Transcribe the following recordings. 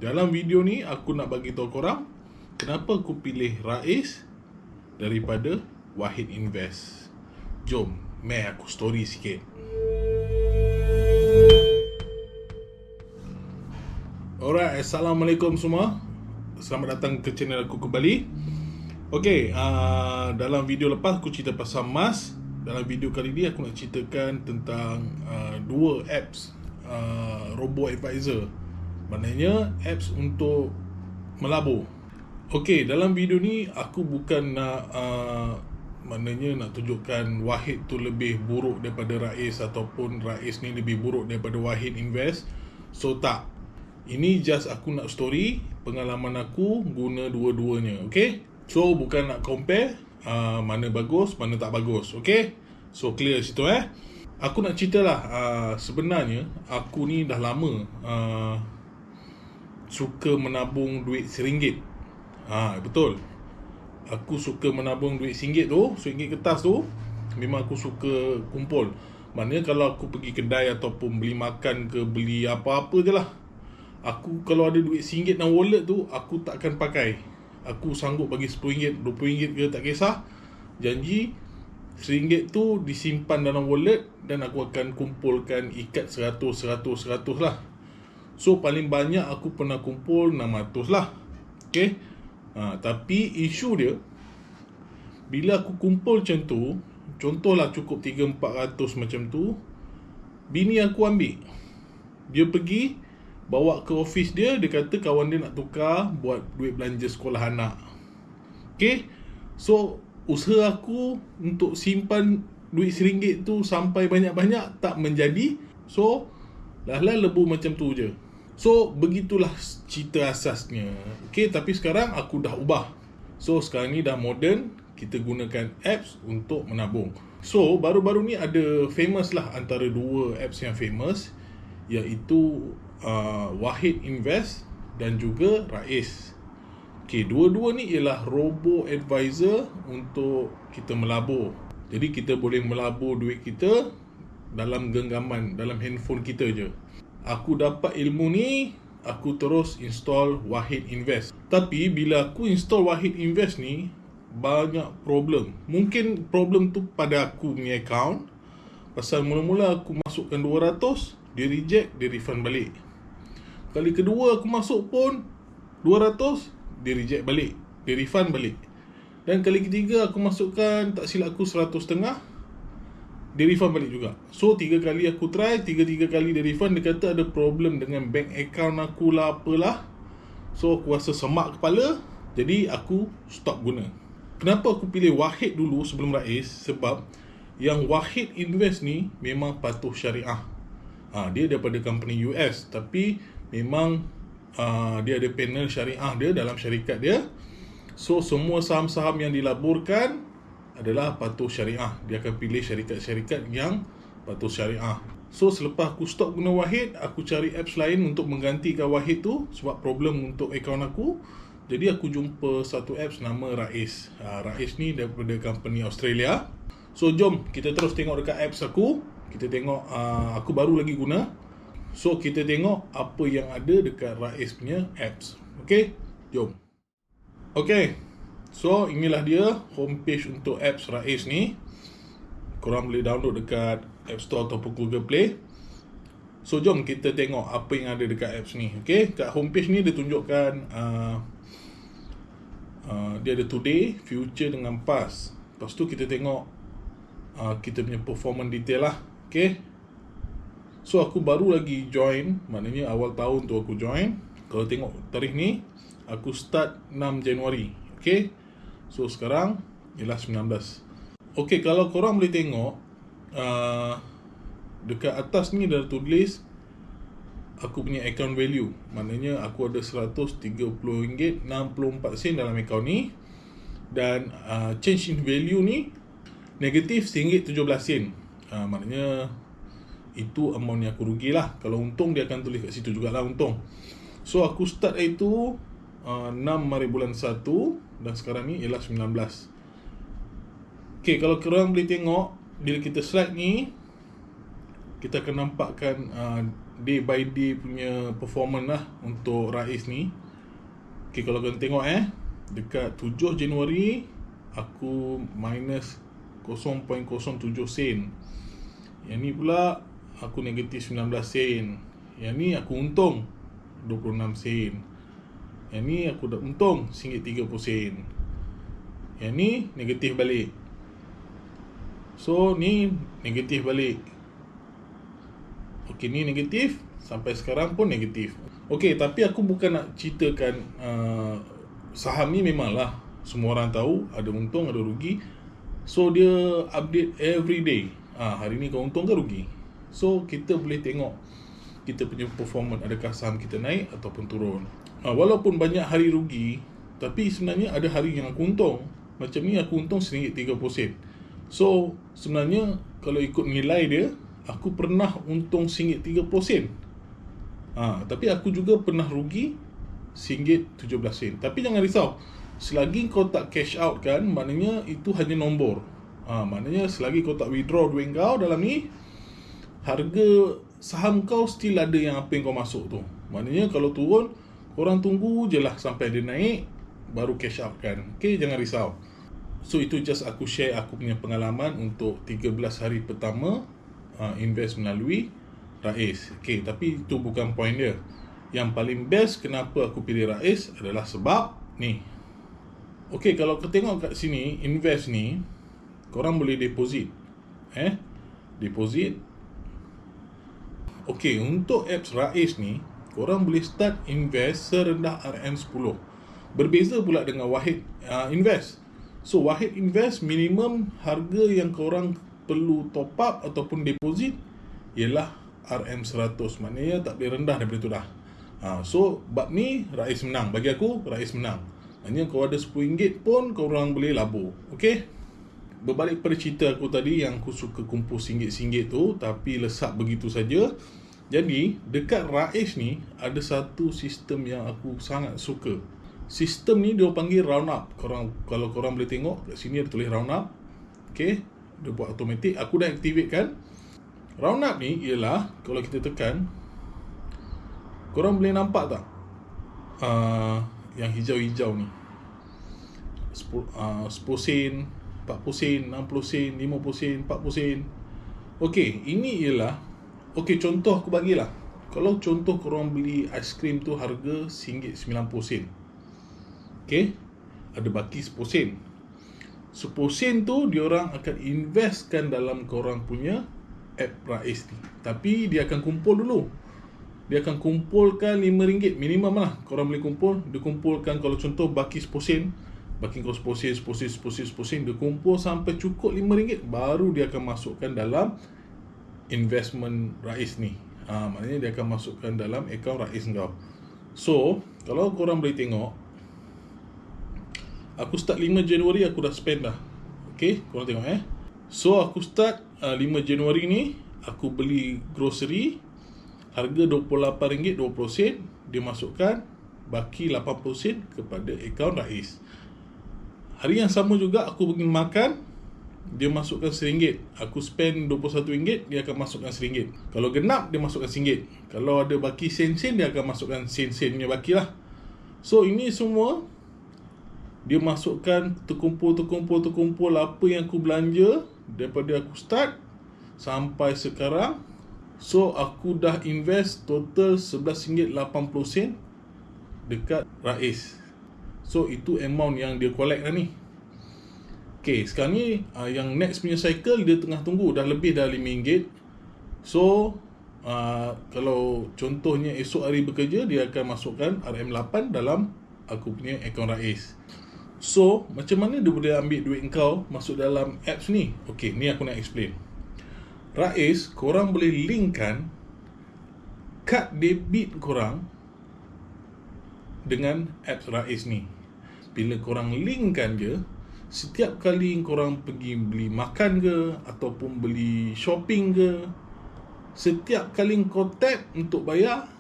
Dalam video ni aku nak bagi tahu korang kenapa aku pilih Rais daripada Wahid Invest. Jom, meh aku story sikit. Alright, Assalamualaikum semua. Selamat datang ke channel aku kembali. Okay, dalam video lepas aku cerita pasal emas. Dalam video kali ni aku nak ceritakan tentang dua apps robo-advisor. Maknanya apps untuk melabur. Okay, dalam video ni aku bukan nak maknanya nak tunjukkan Wahid tu lebih buruk daripada Rais ataupun Rais ni lebih buruk daripada Wahid Invest. So tak. Ini just aku nak story pengalaman aku guna dua-duanya. Okay, so bukan nak compare mana bagus, mana tak bagus. Okay, so clear situ Aku nak cerita lah, sebenarnya aku ni dah lama suka menabung duit RM1. Betul. Aku suka menabung duit RM1 tu, RM1 kertas tu. Memang aku suka kumpul. Maknanya kalau aku pergi kedai ataupun beli makan ke beli apa-apa je lah, aku kalau ada duit RM1 dalam wallet tu, aku takkan pakai. Aku sanggup bagi RM10, RM20 ke tak kisah. Janji RM1 tu disimpan dalam wallet dan aku akan kumpulkan ikat 100 lah. So paling banyak aku pernah kumpul 600 lah. Okay, tapi isu dia, bila aku kumpul macam tu, contohlah cukup 300-400 macam tu, bini aku ambil. Dia pergi bawa ke office dia. Dia kata kawan dia nak tukar buat duit belanja sekolah anak. Okay, so usaha aku untuk simpan duit RM1 tu sampai banyak-banyak tak menjadi. So lah lebur macam tu je. So begitulah cerita asasnya. Okay, tapi sekarang aku dah ubah. So sekarang ni dah modern. Kita gunakan apps untuk menabung. So baru-baru ni ada famous lah antara dua apps yang famous, iaitu Wahid Invest dan juga Rais. Okay, dua-dua ni ialah robo-advisor untuk kita melabur. Jadi kita boleh melabur duit kita dalam genggaman, dalam handphone kita je. Aku dapat ilmu ni, aku terus install Wahid Invest. Tapi bila aku install Wahid Invest ni, banyak problem. Mungkin problem tu pada aku punya account. Pasal mula-mula aku masukkan 200, dia reject, dia refund balik. Kali kedua aku masuk pun 200, dia reject balik, dia refund balik. Dan kali ketiga aku masukkan, tak silap aku 100.5, dia refund balik juga. So 3 kali aku try, 3 kali dia refund. Dia kata ada problem dengan bank account aku lah apalah. So aku rasa semak kepala, jadi aku stop guna. Kenapa aku pilih Wahid dulu sebelum Rais? Sebab yang Wahid Invest ni memang patuh syariah. Dia daripada company US, tapi memang dia ada panel syariah dia dalam syarikat dia. So semua saham-saham yang dilaburkan adalah patuh syariah. Dia akan pilih syarikat-syarikat yang patuh syariah. So selepas aku stop guna Wahid, aku cari apps lain untuk menggantikan Wahid tu sebab problem untuk akaun aku. Jadi aku jumpa satu apps nama Rais. Rais ni daripada company Australia. So jom kita terus tengok dekat apps aku. Kita tengok, aku baru lagi guna. So kita tengok apa yang ada dekat Rais punya apps. Okay, jom. Okay, so inilah dia homepage untuk apps Rais ni. Korang boleh download dekat App Store ataupun Google Play. So jom kita tengok apa yang ada dekat apps ni. Okay, kat homepage ni dia tunjukkan dia ada today, future dengan past. Lepas tu kita tengok kita punya performance detail lah. Okay, so aku baru lagi join, maknanya awal tahun tu aku join. Kalau tengok tarikh ni, aku start 6 Januari. Okay, so sekarang ialah 19. Okay, kalau korang boleh tengok dekat atas ni dah tulis aku punya account value. Maknanya aku ada RM130.64 dalam account ni. Dan change in value ni negatif RM1.17. Maknanya itu amount yang aku rugi lah. Kalau untung dia akan tulis kat situ jugalah untung. So aku start itu 6 hari bulan 1 dan sekarang ni ialah 19. Okay, kalau korang boleh tengok, bila kita slide ni, kita akan nampakkan day by day punya performance lah untuk Rais ni. Okay, kalau kalian tengok dekat 7 Januari aku minus 0.07 sen. Yang ni pula aku negatif 19 sen. Yang ni aku untung 26 sen. Yang ni aku dah untung RM1.30. Yang ni negatif balik. So ni negatif balik. Okey, ni negatif. Sampai sekarang pun negatif. Okey, tapi aku bukan nak ceritakan saham ni memanglah semua orang tahu ada untung ada rugi. So dia update every day. Hari ni kau untung ke rugi? So kita boleh tengok kita punya performance, adakah saham kita naik ataupun turun. Walaupun banyak hari rugi, tapi sebenarnya ada hari yang aku untung. Macam ni aku untung RM1.30. So sebenarnya kalau ikut nilai dia, aku pernah untung RM1.30. Tapi aku juga pernah rugi RM1.17. Tapi jangan risau, selagi kau tak cash out kan, maknanya itu hanya nombor. Maknanya selagi kau tak withdraw duit kau dalam ni, harga saham kau still ada yang apa yang kau masuk tu. Maknanya kalau turun, korang tunggu je lah sampai dia naik, baru cash out kan. Okay, jangan risau. So itu just aku share aku punya pengalaman untuk 13 hari pertama invest melalui Rais. Okay, tapi itu bukan point dia. Yang paling best kenapa aku pilih Rais adalah sebab ni. Okay, kalau kau tengok kat sini, invest ni korang boleh deposit. Deposit. Okay, untuk apps Rais ni korang boleh start invest serendah RM10. Berbeza pula dengan Wahid Invest. So Wahid Invest minimum harga yang korang perlu top up ataupun deposit ialah RM100. Maknanya tak boleh rendah daripada tu dah. So bab ni Rais menang. Bagi aku Rais menang. Maknanya kau ada RM10 pun korang boleh labur. Okay, berbalik pada cerita aku tadi yang aku suka kumpul RM1 tu tapi lesap begitu saja. Jadi dekat Rais ni ada satu sistem yang aku sangat suka. Sistem ni dia panggil round up. Kalau korang boleh tengok kat sini ada tulis round up. Okay, dia buat automatic. Aku dah activate kan. Round up ni ialah kalau kita tekan, korang boleh nampak tak yang hijau-hijau ni, 10 sen, 40 sen, 60 sen, 50 sen, 40 sen. Okay, ini ialah contoh aku bagilah. Kalau contoh korang beli aiskrim tu harga RM1.90. Okay, ada baki 10 sen. 10 sen tu diorang akan investkan dalam korang punya app Rais ni. Tapi dia akan kumpul dulu. Dia akan kumpulkan RM5 minimum lah. Korang boleh kumpul. Dia kumpulkan kalau contoh baki 10 sen, baki kau 10 sen, 10 sen, 10 sen, 10 sen, dia kumpul sampai cukup RM5, baru dia akan masukkan dalam investment Rais ni. Maknanya dia akan masukkan dalam akaun Rais kau. So kalau korang boleh tengok, aku start 5 Januari aku dah spend dah. Okay, korang tengok So aku start 5 Januari ni, aku beli grocery harga RM28.20. Dia masukkan baki 80 sen kepada akaun Rais. Hari yang sama juga aku pergi makan, dia masukkan RM1. Aku spend RM21, dia akan masukkan RM1. Kalau genap, dia masukkan RM1. Kalau ada baki sen-sen, dia akan masukkan sen-sen punya baki lah. So ini semua dia masukkan terkumpul apa yang aku belanja daripada aku start sampai sekarang. So aku dah invest total RM11.80 dekat Rais. So itu amount yang dia collect lah ni. Okay, sekarang ni yang next punya cycle dia tengah tunggu, dah lebih dah RM5. So kalau contohnya esok hari bekerja, dia akan masukkan RM8 dalam aku punya akaun Rais. So macam mana dia boleh ambil duit kau masuk dalam apps ni? Okay, ni aku nak explain. Rais, korang boleh linkkan kad debit korang dengan apps Rais ni. Bila korang linkkan je, setiap kali korang pergi beli makan ke ataupun beli shopping ke, setiap kali kau tap untuk bayar,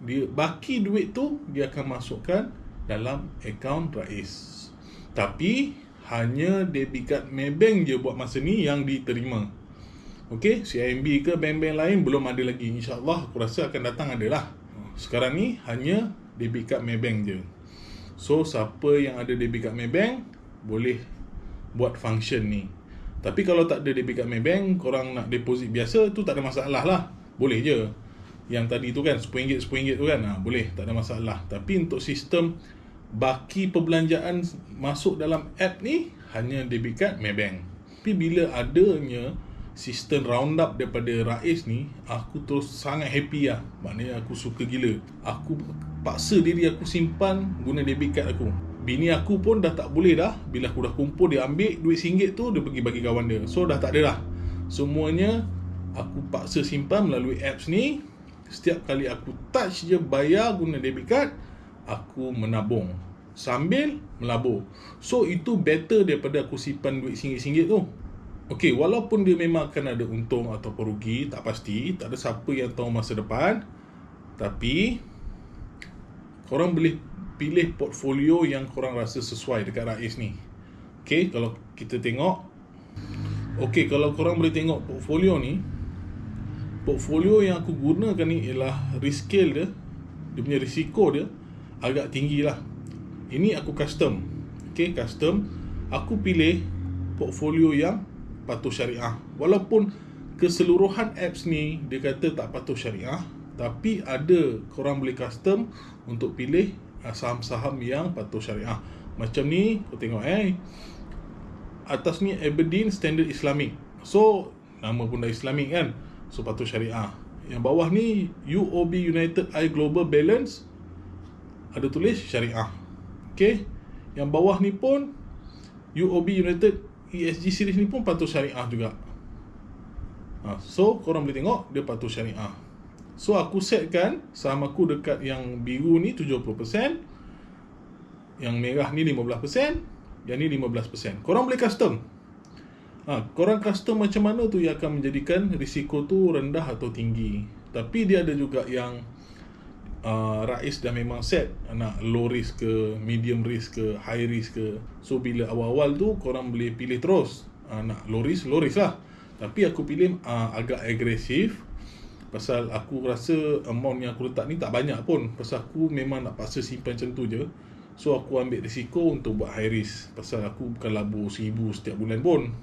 dia baki duit tu dia akan masukkan dalam akaun Rais. Tapi hanya debit card Maybank je buat masa ni yang diterima. Okey, CIMB ke bank-bank lain belum ada lagi. InsyaAllah aku rasa akan datang adalah. Sekarang ni hanya debit card Maybank je. So siapa yang ada debit card Maybank boleh buat function ni. Tapi kalau tak ada debit card Maybank, korang nak deposit biasa tu tak ada masalah lah. Boleh je. Yang tadi tu kan RM10 tu kan, boleh, tak ada masalah. Tapi untuk sistem baki perbelanjaan masuk dalam app ni hanya debit card Maybank. Tapi bila adanya sistem roundup daripada Rais ni, aku terus sangat happy lah. Maknanya aku suka gila. Aku paksa diri aku simpan guna debit card aku. Bini aku pun dah tak boleh dah. Bila aku dah kumpul, dia ambil duit RM1 tu, dia pergi bagi kawan dia. So dah tak ada dah. Semuanya aku paksa simpan melalui apps ni. Setiap kali aku touch je bayar guna debit card, aku menabung sambil melabur. So itu better daripada aku simpan duit RM1 tu. Okey, walaupun dia memang akan ada untung ataupun rugi, tak pasti, tak ada siapa yang tahu masa depan. Tapi korang boleh pilih portfolio yang korang rasa sesuai dekat Rais ni. Okey, kalau kita tengok, okey, kalau korang boleh tengok portfolio ni, portfolio yang aku gunakan ni ialah risk scale dia punya risiko dia agak tinggi lah. Ini aku custom. Okey, custom. Aku pilih portfolio yang patuh syariah. Walaupun keseluruhan apps ni dia kata tak patuh syariah, tapi ada korang boleh custom untuk pilih saham-saham yang patuh syariah. Macam ni, kau tengok atas ni Aberdeen Standard Islamic. So, nama pun dah Islamic kan. So, patuh syariah. Yang bawah ni UOB United I Global Balance, ada tulis syariah. Okay. Yang bawah ni pun UOB United ESG series ni pun patuh syariah juga. So korang boleh tengok dia patuh syariah. So aku setkan saham aku dekat yang biru ni 70%, yang merah ni 15%, yang ni 15%. Korang boleh custom. Korang custom macam mana tu yang akan menjadikan risiko tu rendah atau tinggi. Tapi dia ada juga yang Rais dah memang set nak low risk ke, medium risk ke, high risk ke. So bila awal-awal tu korang boleh pilih terus nak low risk lah. Tapi aku pilih agak agresif. Pasal aku rasa amount yang aku letak ni tak banyak pun. Pasal aku memang nak paksa simpan macam tu je. So aku ambil risiko untuk buat high risk. Pasal aku bukan labur RM1,000 setiap bulan pun,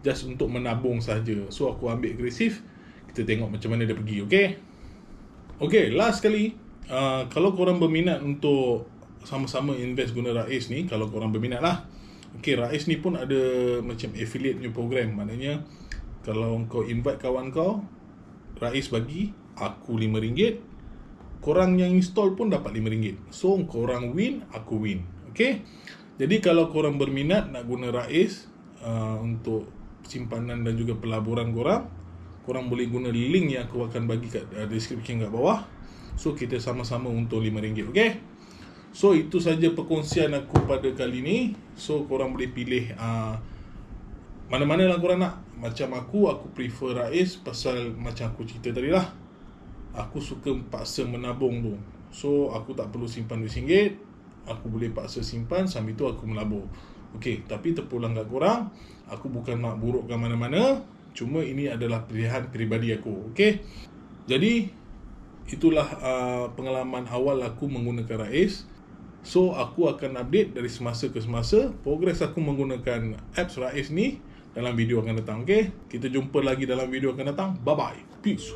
just untuk menabung saja. So aku ambil agresif. Kita tengok macam mana dia pergi. Okay, last kali, kalau korang berminat untuk sama-sama invest guna Rais ni, kalau korang berminat lah. Okay, Rais ni pun ada macam affiliate punya program. Maknanya kalau kau invite kawan kau, Rais bagi aku RM5, korang yang install pun dapat RM5. So korang win, aku win. Okay, jadi kalau korang berminat nak guna Rais untuk simpanan dan juga pelaburan korang boleh guna link yang aku akan bagi kat description kat bawah. So kita sama-sama untuk RM5. Okay, so itu saja perkongsian aku pada kali ni. So korang boleh pilih mana-mana lah korang nak. Macam aku prefer Rais. Pasal macam aku cerita tadi lah, aku suka paksa menabung tu. So aku tak perlu simpan RM1, aku boleh paksa simpan, sambil tu aku melabur. Okay, tapi terpulang kat korang, aku bukan nak burukkan mana-mana, cuma ini adalah pilihan peribadi aku. Okay, jadi itulah pengalaman awal aku menggunakan Rais. So aku akan update dari semasa ke semasa progres aku menggunakan apps Rais ni dalam video akan datang. Okay, kita jumpa lagi dalam video akan datang. Bye bye, peace.